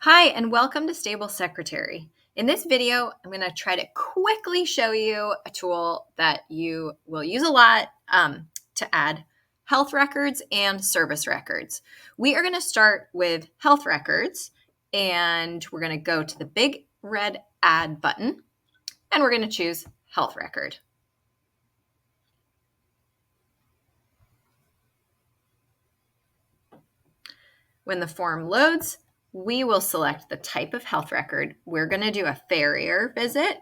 Hi, and welcome to Stable Secretary. In this video, I'm going to try to quickly show you a tool that you will use a lot to add health records and service records. We are going to start with health records, and we're going to go to the big red Add button, and we're going to choose Health Record. When the form loads, we will select the type of health record. We're going to do a farrier visit.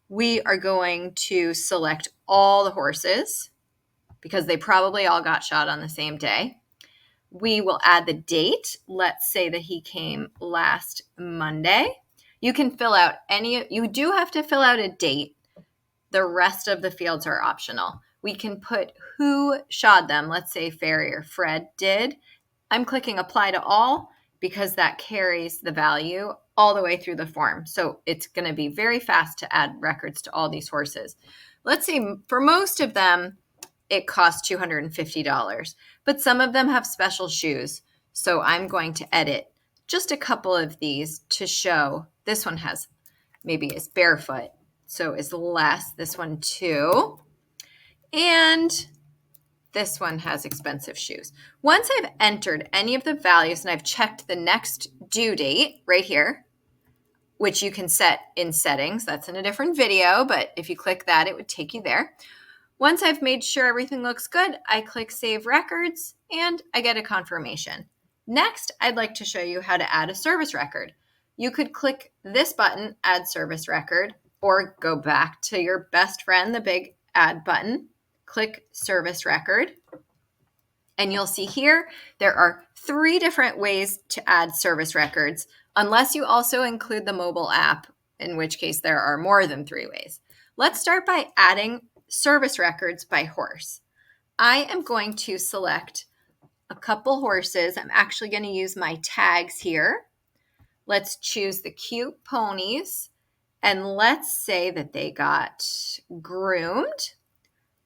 We are going to select all the horses because they probably all got shot on the same day. We will add the date. Let's say that he came last Monday. You can fill out you do have to fill out a date. The rest of the fields are optional. We can put who shot them. Let's say farrier Fred did. I'm clicking apply to all because that carries the value all the way through the form. So it's going to be very fast to add records to all these horses. Let's say for most of them, it costs $250, but some of them have special shoes. So I'm going to edit just a couple of these to show this one has maybe is barefoot, so is less. This one too. And this one has expensive shoes. Once I've entered any of the values and I've checked the next due date right here, which you can set in settings, that's in a different video, but if you click that, it would take you there. Once I've made sure everything looks good, I click Save Records and I get a confirmation. Next, I'd like to show you how to add a service record. You could click this button, Add Service Record, or go back to your best friend, the big Add button. Click Service Record, and you'll see here there are 3 different ways to add service records, unless you also include the mobile app, in which case there are more than 3 ways. Let's start by adding service records by horse. I am going to select a couple horses. I'm actually going to use my tags here. Let's choose the cute ponies, and let's say that they got groomed.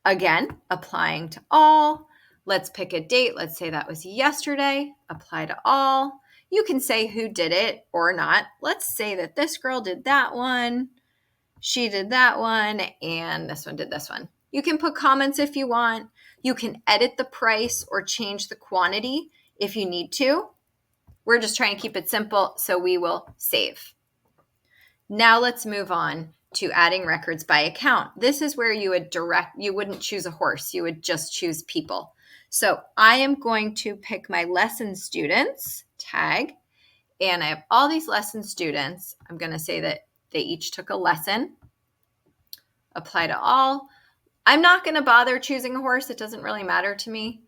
Again, applying to all. Let's pick a date. Let's say that was yesterday. Apply to all. You can say who did it or not. Let's say that this girl did that one, she did that one, and this one did this one. You can put comments if you want. You can edit the price or change the quantity if you need to. We're just trying to keep it simple, so we will save. Now let's move on to adding records by account. This is where you wouldn't choose a horse, you would just choose people. So I am going to pick my lesson students tag, and I have all these lesson students. I'm going to say that they each took a lesson. Apply to all. I'm not going to bother choosing a horse. It doesn't really matter to me.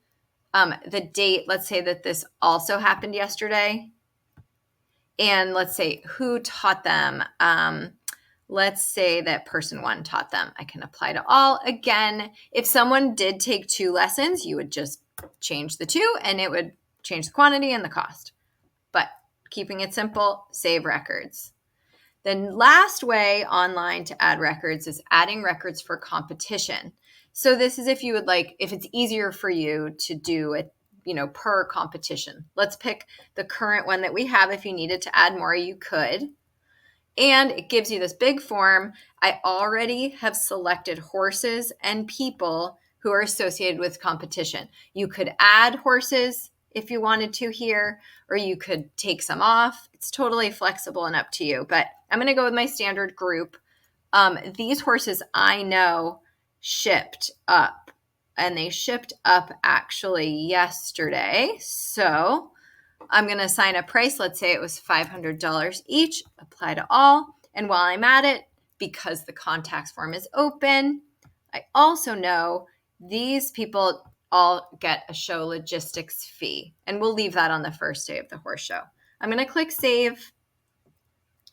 The date, let's say that this also happened yesterday. And let's say who taught them. Let's say that person 1 taught them. I can apply to all. Again, if someone did take 2 lessons, you would just change the 2 and it would change the quantity and the cost. But keeping it simple, save records. The last way online to add records is adding records for competition. So this is if it's easier for you to do it, per competition. Let's pick the current one that we have. If you needed to add more, you could. And it gives you this big form. I already have selected horses and people who are associated with competition. You could add horses if you wanted to here, or you could take some off. It's totally flexible and up to you, but I'm going to go with my standard group. These horses I know shipped up, and they shipped up actually yesterday. So I'm going to assign a price. Let's say it was $500 each. Apply to all. And while I'm at it, because the contacts form is open, I also know these people all get a show logistics fee. And we'll leave that on the first day of the horse show. I'm going to click save.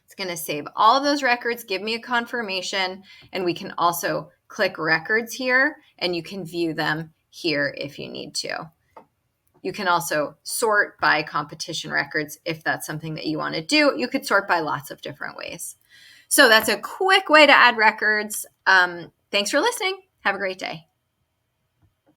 It's going to save all of those records, give me a confirmation, and we can also click records here, and you can view them here if you need to. You can also sort by competition records if that's something that you want to do. You could sort by lots of different ways. So that's a quick way to add records. Thanks for listening. Have a great day.